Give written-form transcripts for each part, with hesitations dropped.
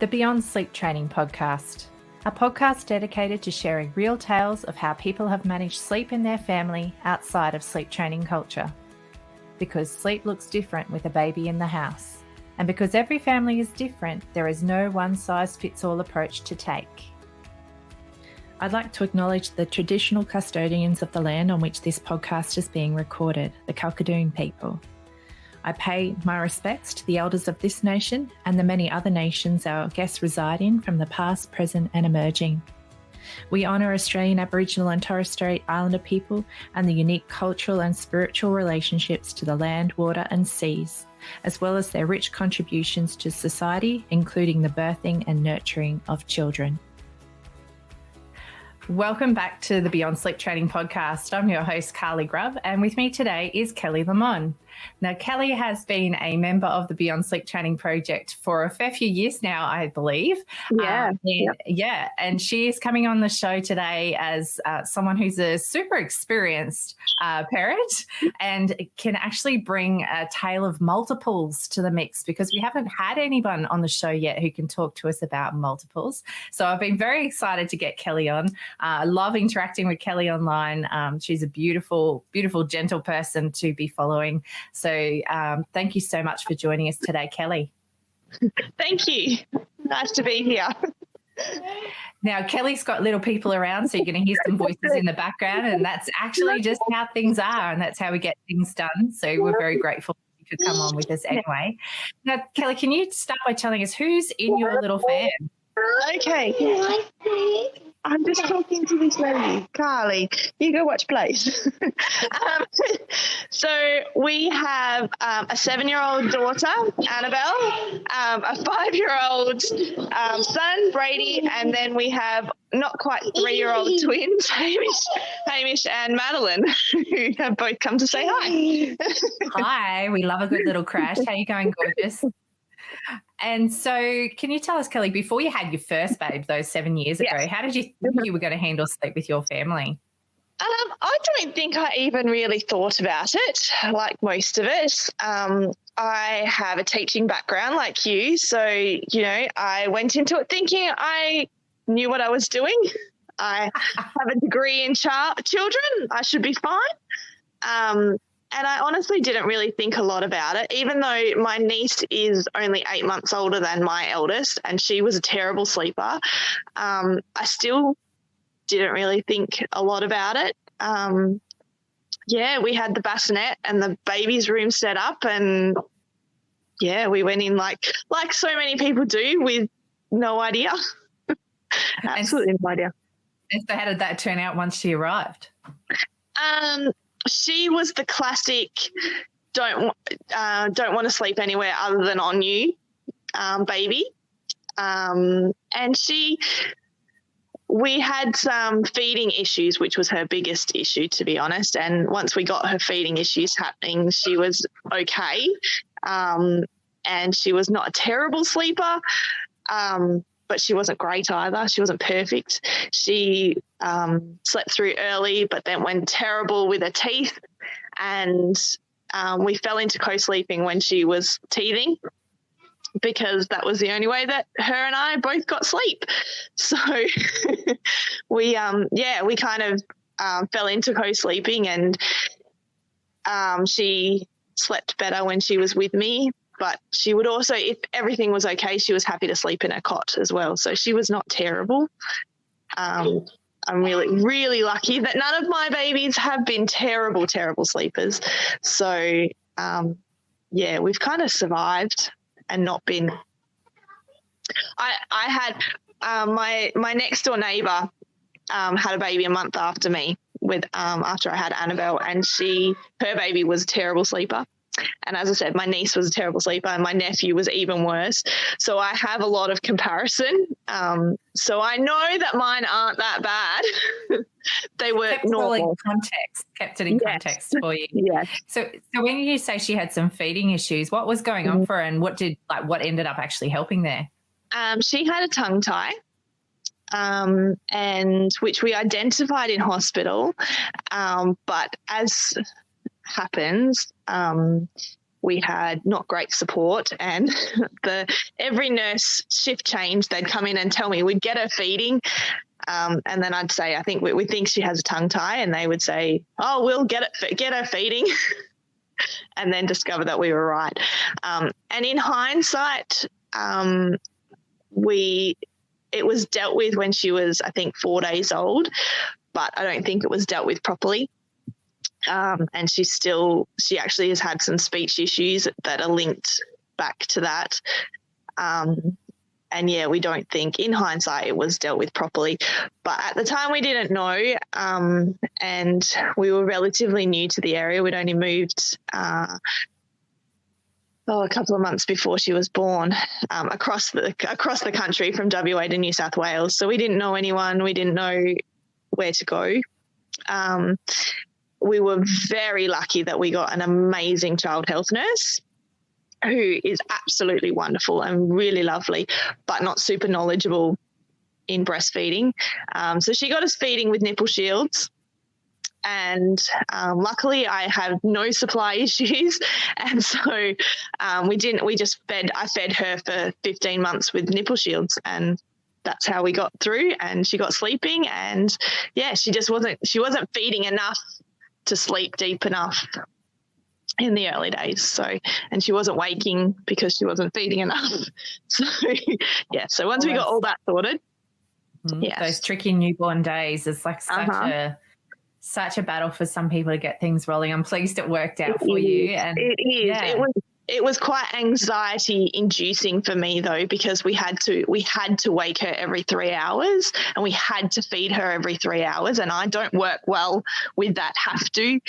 the Beyond Sleep Training podcast, a podcast dedicated to sharing real tales of how people have managed sleep in their family outside of sleep training culture. Because sleep looks different with a baby in the house. And because every family is different, there is no one-size-fits-all approach to take. I'd like to acknowledge the traditional custodians of the land on which this podcast is being recorded, the Kalkadoon people. I pay my respects to the elders of this nation and the many other nations our guests reside in from the past, present and emerging. We honour Australian Aboriginal and Torres Strait Islander people and the unique cultural and spiritual relationships to the land, water and seas, as well as their rich contributions to society, including the birthing and nurturing of children. Welcome back to the Beyond Sleep Training podcast. I'm your host, Carly Grubb, and with me today is Kellie Lamond. Now, Kellie has been a member of the Beyond Sleep Training project for a fair few years now, I believe. Yeah. And she is coming on the show today as someone who's a super experienced parent and can actually bring a tale of multiples to the mix, because we haven't had anyone on the show yet who can talk to us about multiples. So I've been very excited to get Kellie on. I love interacting with Kellie online. She's a beautiful, beautiful, gentle person to be following. So thank you so much for joining us today, Kellie. Thank you. Nice to be here. Now, Kellie's got little people around, so you're going to hear some voices in the background, and that's actually just how things are, and that's how we get things done. So we're very grateful you could come on with us anyway. Now, Kellie, can you start by telling us who's in your little fam? Okay. I'm just talking to this lady, Carly. You go watch plays. So we have a 7-year-old daughter, Annabelle, a 5-year-old son, Brady, and then we have not quite 3-year-old twins, Hamish and Madeline, who have both come to say hi. Hi, we love a good little crash. How are you going, gorgeous? And so can you tell us, Kellie, before you had your first babe those 7 years ago, how did you think you were going to handle sleep with your family? I don't think I even really thought about it, like most of it. I have a teaching background like you. So, I went into it thinking I knew what I was doing. I have a degree in children. I should be fine. And I honestly didn't really think a lot about it, even though my niece is only 8 months older than my eldest and she was a terrible sleeper. I still didn't really think a lot about it. We had the bassinet and the baby's room set up, and, we went in like so many people do, with no idea. Absolutely no idea. And so how did that turn out once she arrived? She was the classic don't want to sleep anywhere other than on you baby. And we had some feeding issues, which was her biggest issue, to be honest. And once we got her feeding issues happening, she was okay. And she was not a terrible sleeper, but she wasn't great either. She wasn't perfect. She slept through early, but then went terrible with her teeth. And we fell into co-sleeping when she was teething, because that was the only way that her and I both got sleep. So we kind of fell into co-sleeping, and she slept better when she was with me. But she would also, if everything was okay, she was happy to sleep in her cot as well. So she was not terrible. I'm really, really lucky that none of my babies have been terrible, terrible sleepers. So, we've kind of survived and not been. I had my next door neighbour had a baby a month after me after I had Annabelle, and her baby was a terrible sleeper. And as I said, my niece was a terrible sleeper and my nephew was even worse. So I have a lot of comparison. So I know that mine aren't that bad. They were normal. Kept it in context for you. Yes. So when you say she had some feeding issues, what was going on for her, and what ended up actually helping there? She had a tongue tie. And which we identified in hospital. But as happens, we had not great support, and every nurse shift change, they'd come in and tell me we'd get her feeding. And then I'd say, I think we think she has a tongue tie, and they would say, oh, we'll get her feeding. And then discover that we were right. And in hindsight, it was dealt with when she was, I think, 4 days old, but I don't think it was dealt with properly. And she actually has had some speech issues that are linked back to that. And yeah, we don't think in hindsight it was dealt with properly. But at the time we didn't know, and we were relatively new to the area. We'd only moved a couple of months before she was born, across the country from WA to New South Wales. So we didn't know anyone. We didn't know where to go. We were very lucky that we got an amazing child health nurse who is absolutely wonderful and really lovely, but not super knowledgeable in breastfeeding. So she got us feeding with nipple shields, and luckily I had no supply issues, and so I fed her for 15 months with nipple shields, and that's how we got through. And she got sleeping, and yeah, she wasn't feeding enough to sleep deep enough in the early days. So, and she wasn't waking because she wasn't feeding enough. So yeah, so once we got all that sorted, those tricky newborn days, it's like such a battle for some people to get things rolling. I'm pleased it worked out for you. And it is. Yeah. It was quite anxiety inducing for me though, because we had to wake her every 3 hours, and we had to feed her every 3 hours. And I don't work well with that have to,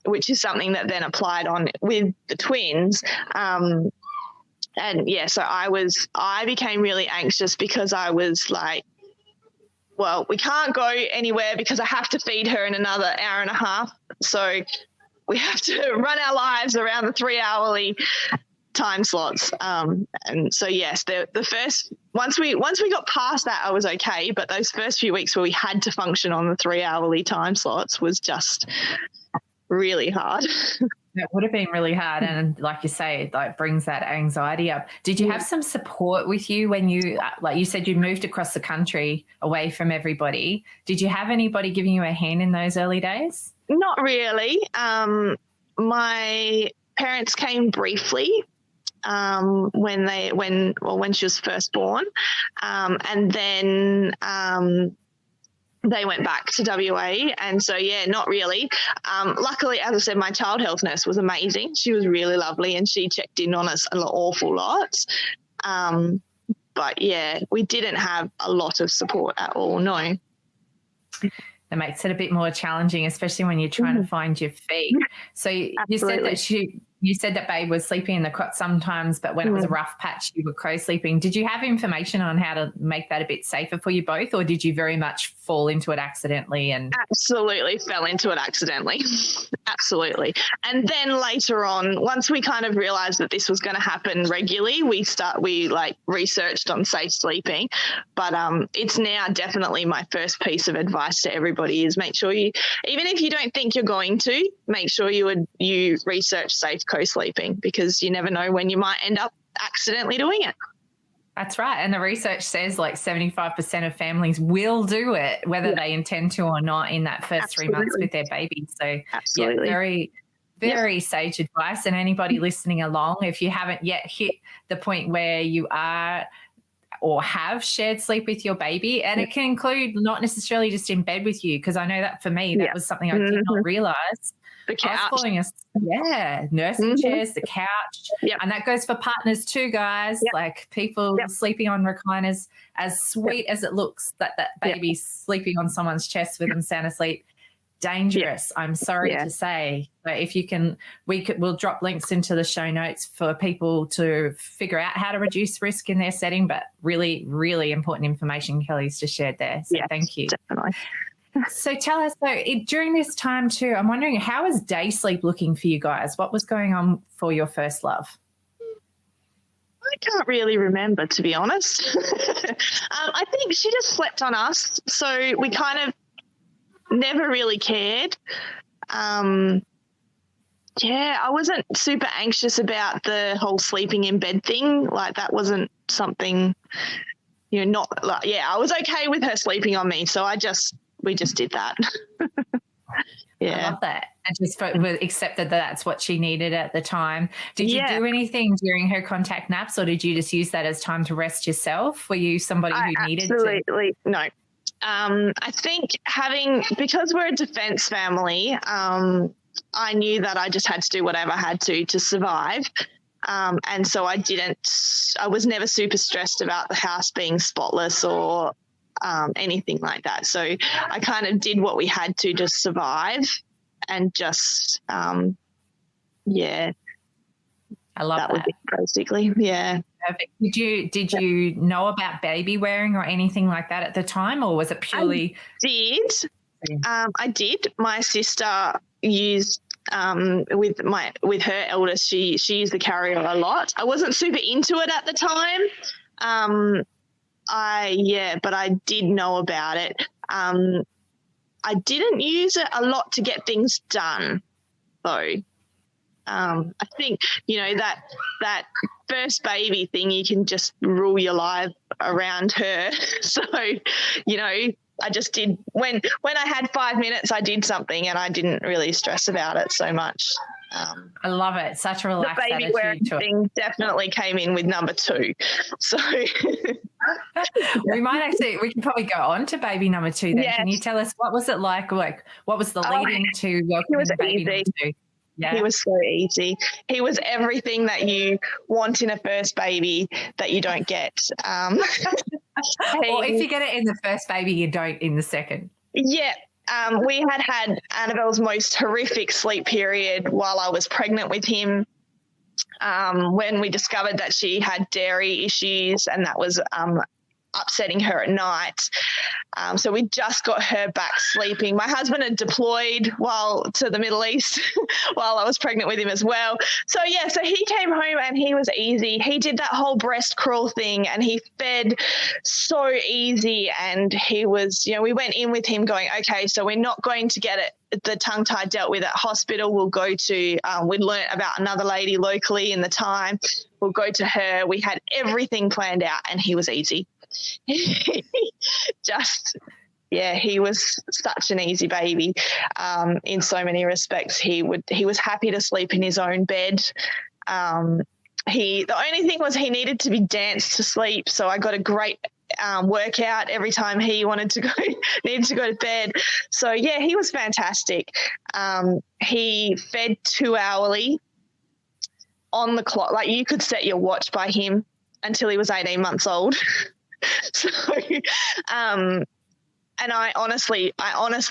which is something that then applied on with the twins. And yeah, so I became really anxious because I was like, well, we can't go anywhere because I have to feed her in another hour and a half. So we have to run our lives around the 3 hourly time slots. And so yes, the first, once we got past that, I was okay. But those first few weeks where we had to function on the 3 hourly time slots was just really hard. It would have been really hard. And like you say, it like brings that anxiety up. Did you have some support with you when you, like you said, you moved across the country away from everybody? Did you have anybody giving you a hand in those early days? Not really. My parents came briefly when she was first born, and then they went back to WA. And so, yeah, not really. Luckily, as I said, my child health nurse was amazing. She was really lovely, and she checked in on us an awful lot. But, yeah, we didn't have a lot of support at all, no. That makes it a bit more challenging, especially when you're trying to find your feet. So you said that Babe was sleeping in the cot sometimes, but when it was a rough patch, you were co-sleeping. Did you have information on how to make that a bit safer for you both, or did you very much fall into it accidentally? And absolutely fell into it accidentally. Absolutely. And then later on, once we kind of realised that this was going to happen regularly, we researched on safe sleeping. But it's now definitely my first piece of advice to everybody is make sure you, even if you don't think you're going to, make sure you research safe co-sleeping, because you never know when you might end up accidentally doing it. That's right. And the research says like 75% of families will do it, whether they intend to or not, in that first 3 months with their baby. So absolutely. Yeah, very, very sage advice. And anybody listening along, if you haven't yet hit the point where you are or have shared sleep with your baby, and it can include not necessarily just in bed with you, because I know that for me, that was something I did not realise. The couch. I was following nursing chairs, the couch. And that goes for partners too, guys. Like people sleeping on recliners, as sweet as it looks, that baby sleeping on someone's chest with them sound asleep. Dangerous, I'm sorry to say. But if you can, we'll drop links into the show notes for people to figure out how to reduce risk in their setting. But really, really important information Kelly's just shared there. So thank you. Definitely. So tell us, during this time too, I'm wondering, how is day sleep looking for you guys? What was going on for your first love? I can't really remember, to be honest. I think she just slept on us, so we kind of never really cared. Yeah, I wasn't super anxious about the whole sleeping in bed thing. Like that wasn't something, not like, I was okay with her sleeping on me. So we just did that. Yeah. I love that. And just accepted that that's what she needed at the time. Did you do anything during her contact naps, or did you just use that as time to rest yourself? Were you somebody who needed to? Absolutely. No. I think because we're a defense family, I knew that I just had to do whatever I had to survive. And so I was never super stressed about the house being spotless or anything like that. So I kind of did what we had to just survive and just, I love that. Was it basically, yeah. Perfect. Did you know about baby wearing or anything like that at the time, or was it purely? I did. My sister used with her eldest. She used the carrier a lot. I wasn't super into it at the time. But I did know about it. I didn't use it a lot to get things done, though. I think, that first baby thing, you can just rule your life around her. So, I just did when I had 5 minutes, I did something and I didn't really stress about it so much. I love it. Such a relaxed the baby wearing thing definitely came in with number 2. So we can probably go on to baby number 2 then. Yes. Can you tell us what was it like? Like what was the lead into welcoming baby number 2? Yeah. He was so easy. He was everything that you want in a first baby that you don't get. Or if you get it in the first baby, you don't in the second. Yeah. We had Annabelle's most horrific sleep period while I was pregnant with him, when we discovered that she had dairy issues, and that was upsetting her at night. So we just got her back sleeping. My husband had deployed to the Middle East while I was pregnant with him as well. So he came home and he was easy. He did that whole breast crawl thing and he fed so easy, and he was, we went in with him going, okay, so we're not going to get the tongue tie dealt with at hospital. We'll go to, we'd learnt about another lady locally in the time. We'll go to her. We had everything planned out and he was easy. He was such an easy baby in so many respects. He was happy to sleep in his own bed. The only thing was he needed to be danced to sleep, so I got a great workout every time he needed to go to bed. So he was fantastic. He fed 2 hourly on the clock. Like you could set your watch by him until he was 18 months old. So, and I honestly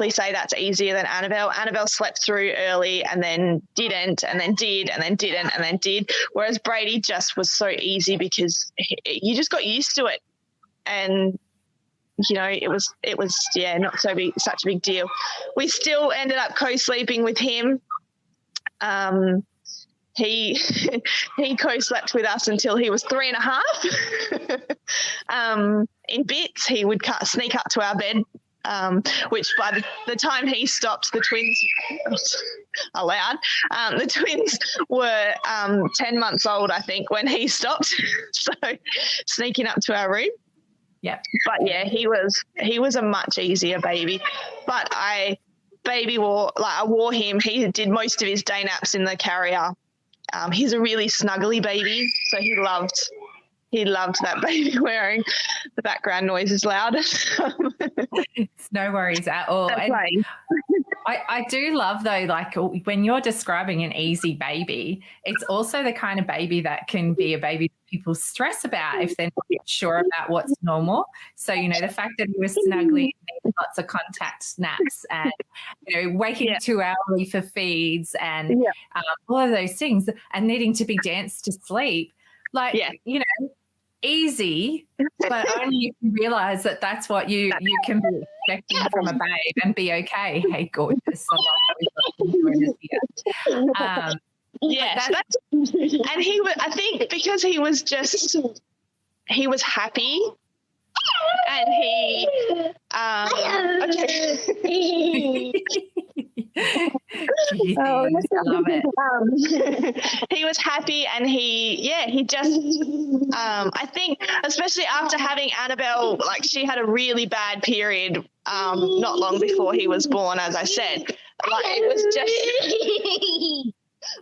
say that's easier than Annabelle. Annabelle slept through early and then didn't, and then did, and then didn't, and then did. Whereas Brady just was so easy because you just got used to it, and it was not such a big deal. We still ended up co-sleeping with him. He co-slept with us until he was 3.5. In bits, he would sneak up to our bed, which by the time he stopped, the twins are loud. The twins were 10 months old, I think, when he stopped. So sneaking up to our room. Yeah. But he was a much easier baby. But I wore him. He did most of his day naps in the carrier. He's a really snuggly baby, so he loved that baby wearing. The background noise is loud. It's no worries at all. I do love though, like when you're describing an easy baby, it's also the kind of baby that can be a baby that people stress about if they're not sure about what's normal. So, the fact that he was snuggly, lots of contact naps and, waking too early for feeds and all of those things and needing to be danced to sleep, easy, but only if you realise that that's what you can be expecting from a babe and be okay. Hey, gorgeous. I love that we've got and he was, I think because he was happy and he Love it. He was happy, and he just, I think, especially after having Annabelle, like she had a really bad period not long before he was born, as I said. Like it was just.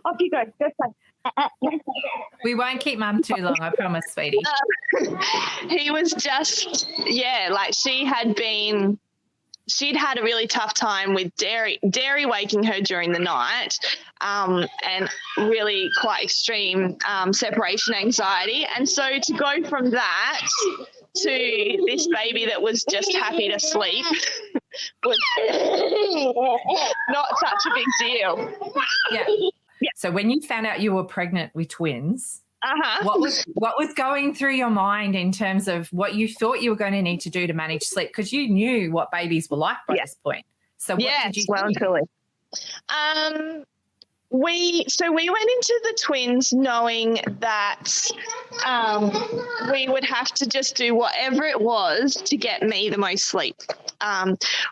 Off you go. Go play. We won't keep Mum too long, I promise, sweetie. He was just, like she'd had a really tough time with dairy waking her during the night, and really quite extreme separation anxiety. And so to go from that to this baby that was just happy to sleep was not such a big deal. Yeah. So when you found out you were pregnant with twins, what was going through your mind in terms of what you thought you were going to need to do to manage sleep? Because you knew what babies were like by this point. So what did you well do? and truly. We went into the twins knowing that we would have to just do whatever it was to get me the most sleep.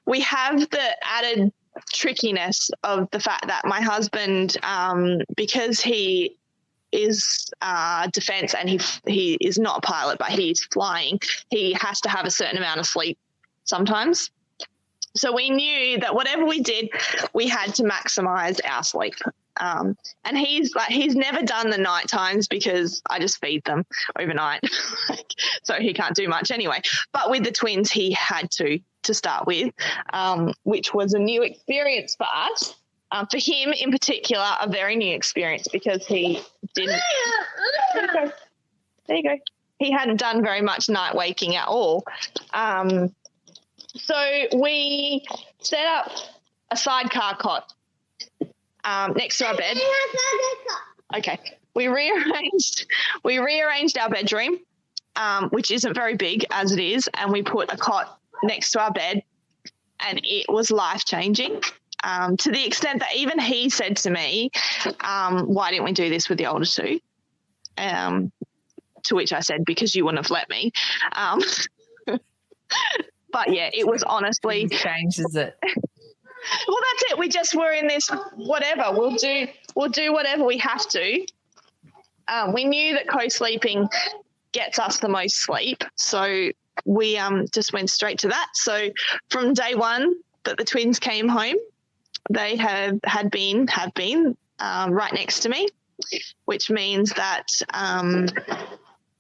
We have the added trickiness of the fact that my husband, because he is defense and he is not a pilot, but he's flying, he has to have a certain amount of sleep sometimes. So we knew that whatever we did, we had to maximize our sleep. And he's never done the night times because I just feed them overnight. So he can't do much anyway. But with the twins, he had to start with, which was a new experience for us. For him in particular, a very new experience because he didn't. There you go. He hadn't done very much night waking at all. So we set up a sidecar cot next to our bed. Okay. We rearranged our bedroom, which isn't very big as it is, and we put a cot next to our bed, and it was life-changing. To the extent that even he said to me, why didn't we do this with the older two? To which I said, because you wouldn't have let me. But yeah, it was honestly changes it. Well, that's it. We just were in this whatever. We'll do whatever we have to. We knew that co-sleeping gets us the most sleep, so we just went straight to that. So from day one that the twins came home, they have been right next to me, which means that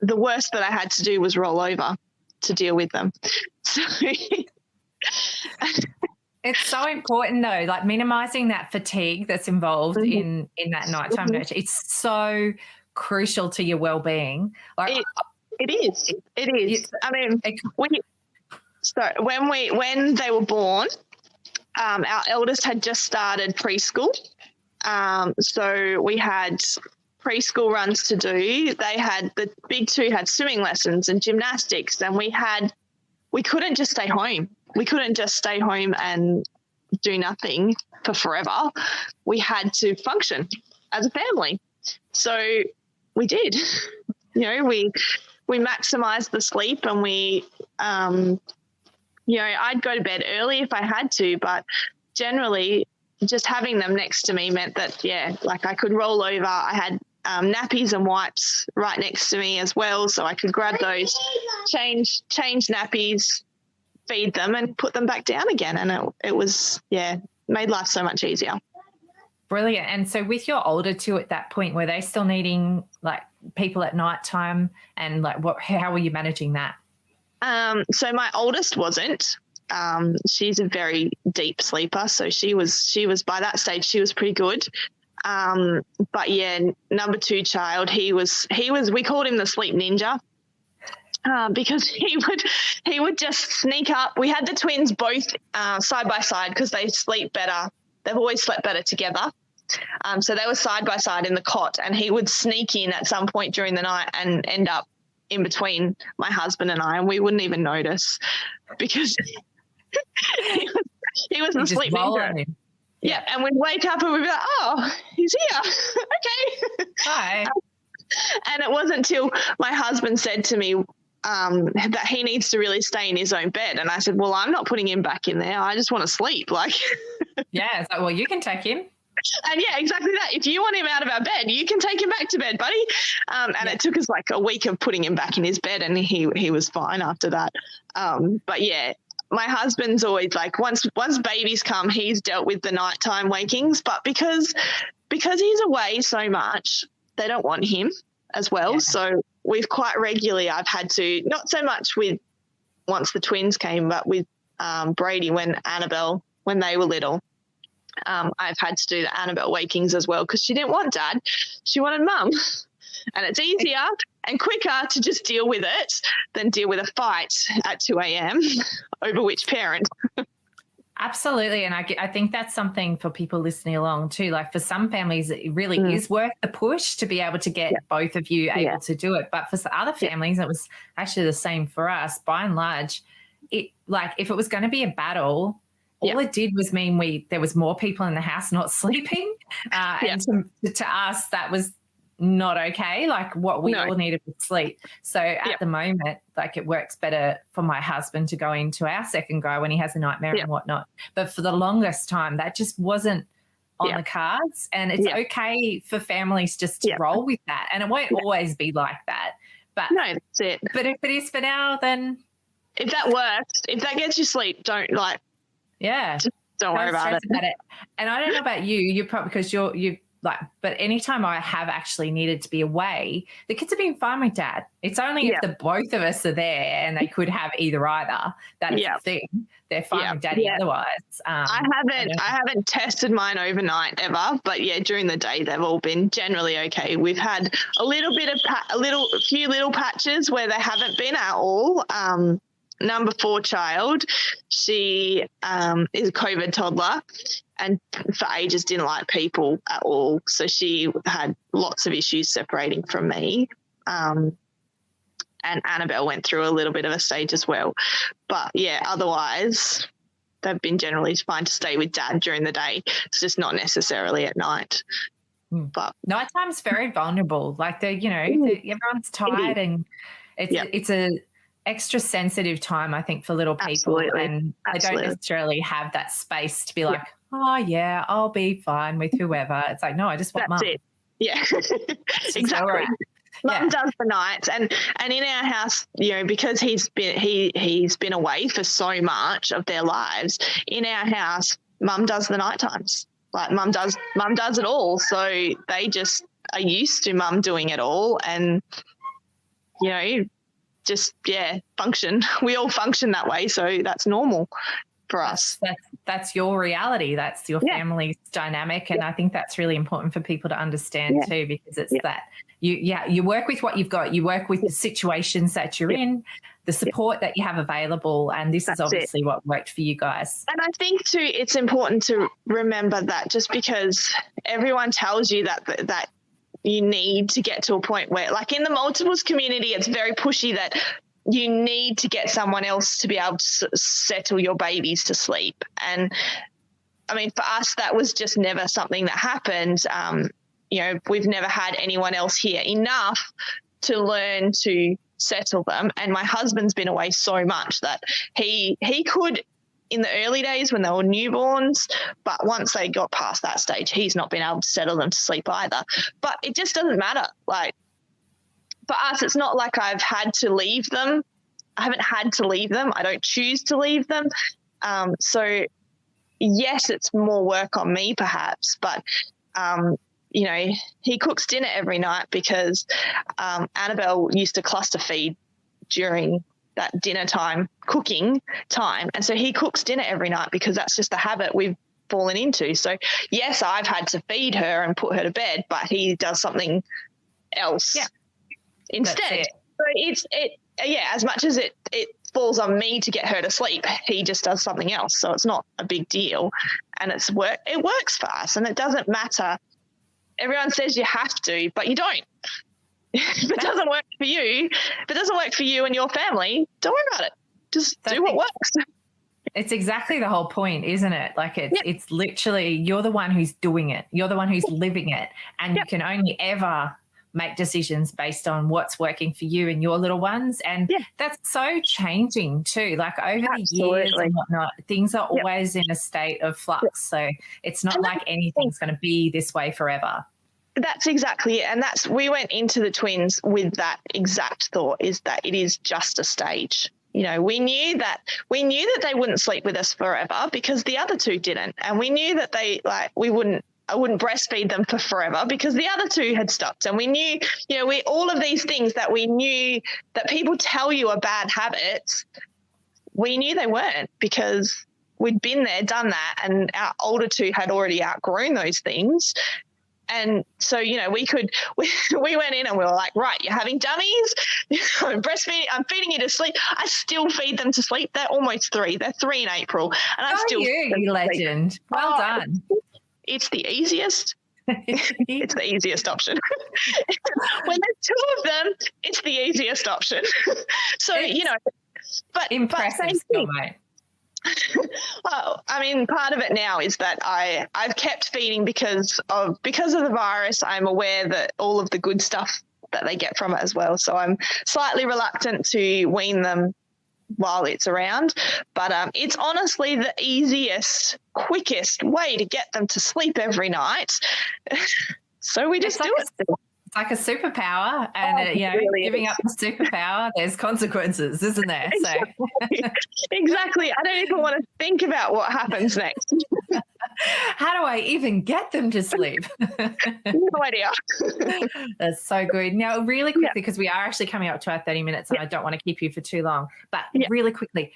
the worst that I had to do was roll over to deal with them. So it's so important though, like minimizing that fatigue that's involved in that nighttime nurture. It's so crucial to your well-being. Like it is. I mean, when they were born, our eldest had just started preschool. So we had preschool runs to do. The big two had swimming lessons and gymnastics, and we couldn't just stay home. We couldn't just stay home and do nothing for forever. We had to function as a family. So we did. We maximized the sleep, and I'd go to bed early if I had to, but generally just having them next to me meant that, I could roll over. I had nappies and wipes right next to me as well, so I could grab those, change nappies, feed them, and put them back down again. And it was, made life so much easier. Brilliant. And so with your older two at that point, were they still needing like people at night time, and like how were you managing that? So my oldest wasn't. She's a very deep sleeper, so she was by that stage she was pretty good. But number two child, he was we called him the sleep ninja. Because he would just sneak up. We had the twins both side by side because they sleep better. They've always slept better together. So they were side by side in the cot, and he would sneak in at some point during the night and end up in between my husband and I, and we wouldn't even notice because he was the sleep ninja. Yeah, and we'd wake up and we'd be like, oh, he's here. Okay. Hi. And it wasn't until my husband said to me, that he needs to really stay in his own bed. And I said, well, I'm not putting him back in there. I just want to sleep. Like, Yeah, it's like, well, you can take him. And yeah, exactly that. If you want him out of our bed, you can take him back to bed, buddy. And it took us like a week of putting him back in his bed, and he was fine after that. But yeah, my husband's always like, once babies come, he's dealt with the nighttime wakings. But because he's away so much, they don't want him as well. Yeah. So we've quite regularly, I've had to, not so much with once the twins came, but with Brady when they were little. I've had to do the Annabelle wakings as well because she didn't want Dad. She wanted Mum. And it's easier and quicker to just deal with it than deal with a fight at 2 a.m. over which parent. Absolutely. And I think that's something for people listening along too. Like for some families, it really is worth the push to be able to get both of you able to do it. But for other families, it was actually the same for us. By and large, if it was going to be a battle, all it did was mean there was more people in the house not sleeping. And to us, that was not okay. Like what we all needed was sleep. So at the moment, like it works better for my husband to go into our second go when he has a nightmare and whatnot. But for the longest time, that just wasn't on the cards. And it's okay for families just to roll with that. And it won't always be like that. But no, that's it. But if it is for now, then if that works, if that gets you sleep, don't just don't worry about it. And I don't know about you. You're probably because you like. But anytime I have actually needed to be away, the kids have been fine with Dad. It's only if the both of us are there and they could have either. That is the thing. They're fine with Daddy otherwise. I haven't tested mine overnight ever, but during the day they've all been generally okay. We've had a few little patches where they haven't been at all. Number 4 child, she is a COVID toddler and for ages didn't like people at all. So she had lots of issues separating from me. And Annabelle went through a little bit of a stage as well. But, otherwise they've been generally fine to stay with Dad during the day. It's just not necessarily at night. But nighttime's very vulnerable. Like, everyone's tired and it's a extra sensitive time, I think, for little people. And they don't necessarily have that space to be like, oh, yeah, I'll be fine with whoever. It's like, no, I just want Mum. That's it. Yeah, exactly. Mum does the nights. And in our house, because he's been away for so much of their lives, in our house, Mum does the night times. Like Mum does it all. So they just are used to Mum doing it all and, function. We all function that way, so that's normal for us. That's your reality. That's your family's dynamic, and I think that's really important for people to understand too, because it's that you work with what you've got. You work with the situations that you're in, the support that you have available, and this is obviously what worked for you guys. And I think too, it's important to remember that just because everyone tells you that you need to get to a point where, like in the multiples community, it's very pushy that you need to get someone else to be able to settle your babies to sleep. And I mean, for us, that was just never something that happened. We've never had anyone else here enough to learn to settle them. And my husband's been away so much that he could in the early days when they were newborns, but once they got past that stage, he's not been able to settle them to sleep either. But it just doesn't matter. Like for us, it's not like I've had to leave them. I haven't had to leave them. I don't choose to leave them. So yes, it's more work on me perhaps, but he cooks dinner every night because Annabelle used to cluster feed during that dinner time, cooking time. And so he cooks dinner every night because that's just the habit we've fallen into. So yes, I've had to feed her and put her to bed, but he does something else instead. So it's as much as it falls on me to get her to sleep, he just does something else. So it's not a big deal. And it works for us, and it doesn't matter. Everyone says you have to, but you don't. If it doesn't work for you, and your family, don't worry about it. Just do what works. It's exactly the whole point, isn't it? Like it's literally you're the one who's doing it. You're the one who's living it, and you can only ever make decisions based on what's working for you and your little ones. And that's so changing too. Like over the years and whatnot, things are always in a state of flux. So it's not like anything's going to be this way forever. That's exactly it. And we went into the twins with that exact thought, is that it is just a stage. You know, we knew that they wouldn't sleep with us forever because the other two didn't. And we knew that I wouldn't breastfeed them for forever because the other two had stopped. And we knew, you know, all of these things that we knew that people tell you are bad habits, we knew they weren't because we'd been there, done that, and our older two had already outgrown those things. And so, you know, we went in and we were like, right, you're having dummies, I'm breastfeeding, I'm feeding you to sleep. I still feed them to sleep. They're almost 3. They're 3 in April. And you legend. Well done. It's the easiest. It's the easiest option. When there's 2 of them, it's the easiest option. So, you know, but impressive skill, mate. Well, I mean, part of it now is that I've kept feeding because of the virus. I'm aware that all of the good stuff that they get from it as well. So I'm slightly reluctant to wean them while it's around. But it's honestly the easiest, quickest way to get them to sleep every night. So we just do it. It's like a superpower, and giving up the superpower, there's consequences, isn't there? Exactly. I don't even want to think about what happens next. How do I even get them to sleep? No idea. That's so good. Now, really quickly, because we are actually coming up to our 30 minutes, and I don't want to keep you for too long, but really quickly,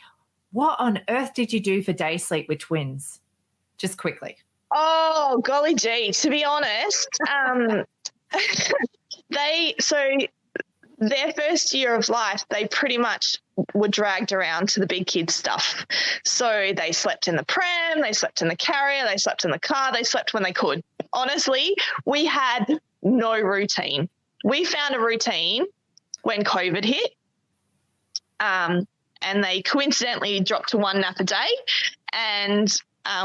what on earth did you do for day sleep with twins? Just quickly. Oh, golly gee. To be honest, their first year of life, they pretty much were dragged around to the big kids stuff. So they slept in the pram, they slept in the carrier, they slept in the car, they slept when they could. Honestly, we had no routine. We found a routine when COVID hit, and they coincidentally dropped to 1 nap a day, and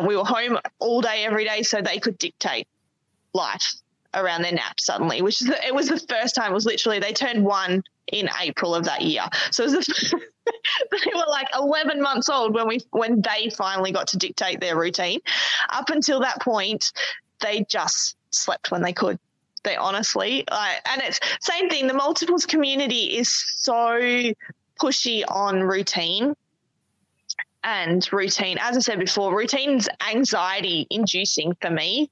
we were home all day, every day, so they could dictate life around their nap suddenly, it was the first time. It was literally, they turned 1 in April of that year. So it was they were like 11 months old when they finally got to dictate their routine. Up until that point, they just slept when they could. They honestly, and it's same thing. The multiples community is so pushy on routine. And routine, as I said before, routine's anxiety inducing for me,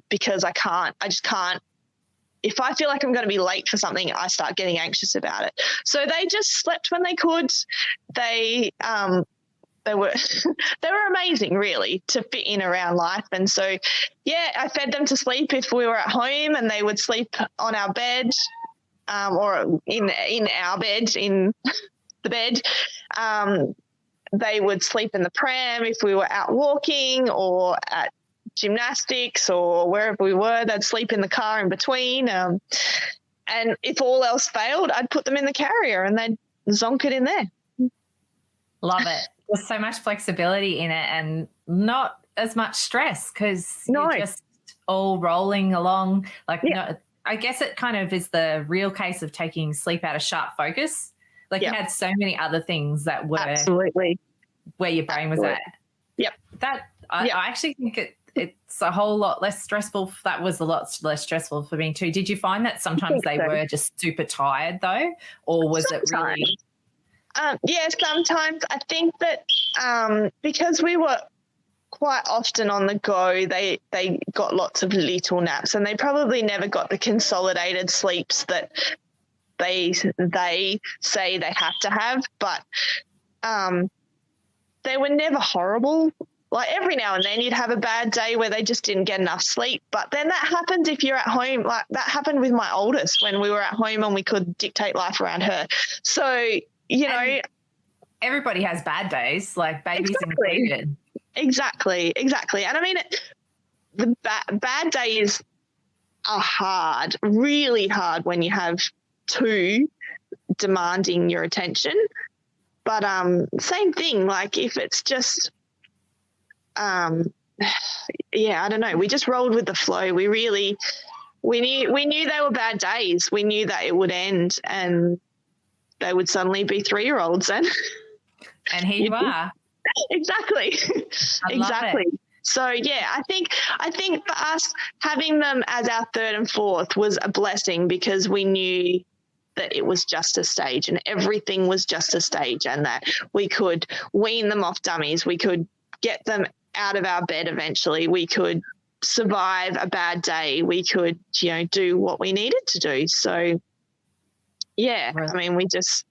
because I just can't. If I feel like I'm going to be late for something, I start getting anxious about it. So they just slept when they could. They were they were amazing, really, to fit in around life. And so, I fed them to sleep if we were at home, and they would sleep on our bed, or in our bed, in the bed. They would sleep in the pram if we were out walking or at gymnastics or wherever we were. They'd sleep in the car in between. And if all else failed, I'd put them in the carrier and they'd zonk it in there. Love it. There's so much flexibility in it and not as much stress because you're just all rolling along. I guess it kind of is the real case of taking sleep out of sharp focus. Like you had so many other things that were absolutely where your brain was at. Yep. I actually think it's a whole lot less stressful. That was a lot less stressful for me too. Did you find that sometimes they were just super tired though, or was it really? Sometimes. I think that because we were quite often on the go, they got lots of little naps, and they probably never got the consolidated sleeps that they say they have to have, but they were never horrible. Like every now and then you'd have a bad day where they just didn't get enough sleep, but then that happens if you're at home. Like that happened with my oldest when we were at home and we could dictate life around her. So, everybody has bad days, like babies included. Exactly. And I mean, the bad days are hard, really hard when you have 2 demanding your attention. But same thing, like if it's just I don't know, we just rolled with the flow. We really we knew they were bad days. We knew that it would end and they would suddenly be 3-year-olds. And here you are. Exactly. Exactly. So yeah, I think for us, having them as our third and fourth was a blessing, because we knew that it was just a stage and everything was just a stage, and that we could wean them off dummies. We could get them out of our bed eventually. We could survive a bad day. We could, do what we needed to do. So yeah, I mean, we just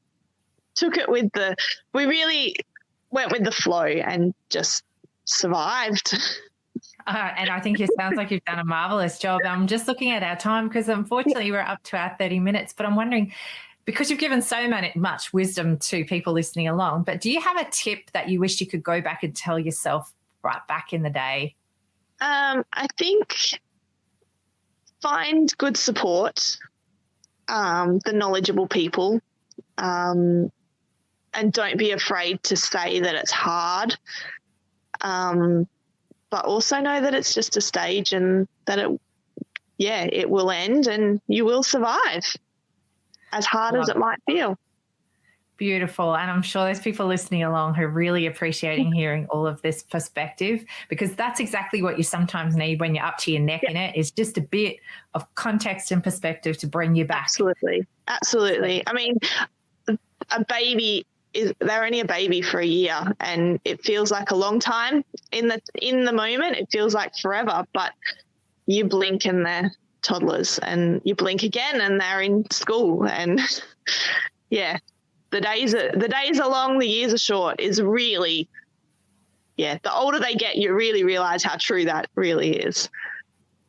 took it we really went with the flow and just survived. And I think it sounds like you've done a marvelous job. I'm just looking at our time, because unfortunately we're up to our 30 minutes, but I'm wondering, because you've given so much wisdom to people listening along, but do you have a tip that you wish you could go back and tell yourself right back in the day? I think find good support, the knowledgeable people, and don't be afraid to say that it's hard. But also know that it's just a stage, and that it will end and you will survive, as hard as it might feel. Beautiful. And I'm sure there's people listening along who are really appreciating hearing all of this perspective, because that's exactly what you sometimes need when you're up to your neck in it, is just a bit of context and perspective to bring you back. Absolutely. I mean, a baby they're only a baby for a year, and it feels like a long time. In the moment, it feels like forever, but you blink and they're toddlers, and you blink again and they're in school. And yeah, the days are long, the years are short is really, the older they get, you really realize how true that really is.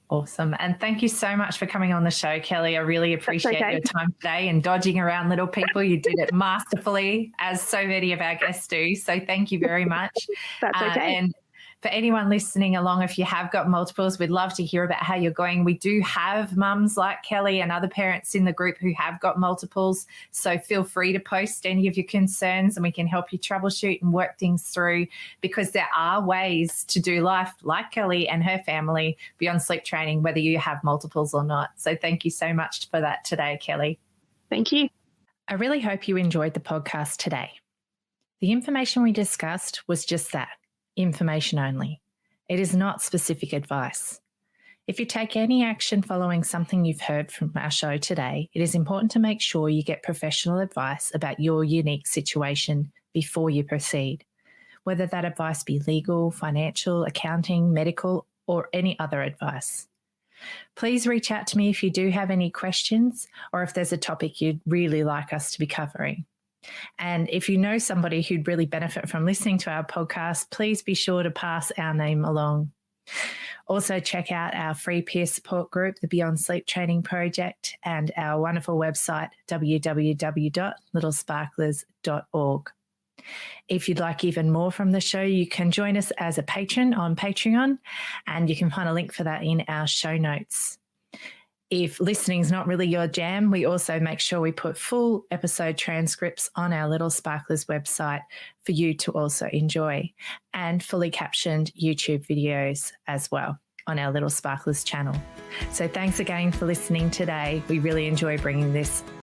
Awesome. And thank you so much for coming on the show, Kellie. I really appreciate your time today and dodging around little people. You did it masterfully, as so many of our guests do. So thank you very much. That's okay. And for anyone listening along, if you have got multiples, we'd love to hear about how you're going. We do have mums like Kellie and other parents in the group who have got multiples. So feel free to post any of your concerns and we can help you troubleshoot and work things through, because there are ways to do life like Kellie and her family beyond sleep training, whether you have multiples or not. So thank you so much for that today, Kellie. Thank you. I really hope you enjoyed the podcast today. The information we discussed was just that. Information only. It is not specific advice. If you take any action following something you've heard from our show today, it is important to make sure you get professional advice about your unique situation before you proceed, whether that advice be legal, financial, accounting, medical, or any other advice. Please reach out to me if you do have any questions or if there's a topic you'd really like us to be covering. And if you know somebody who'd really benefit from listening to our podcast, please be sure to pass our name along. Also, check out our free peer support group, the Beyond Sleep Training Project, and our wonderful website, www.littlesparklers.org. If you'd like even more from the show, you can join us as a patron on Patreon, and you can find a link for that in our show notes. If listening is not really your jam, we also make sure we put full episode transcripts on our Little Sparklers website for you to also enjoy, and fully captioned YouTube videos as well on our Little Sparklers channel. So thanks again for listening today. We really enjoy bringing this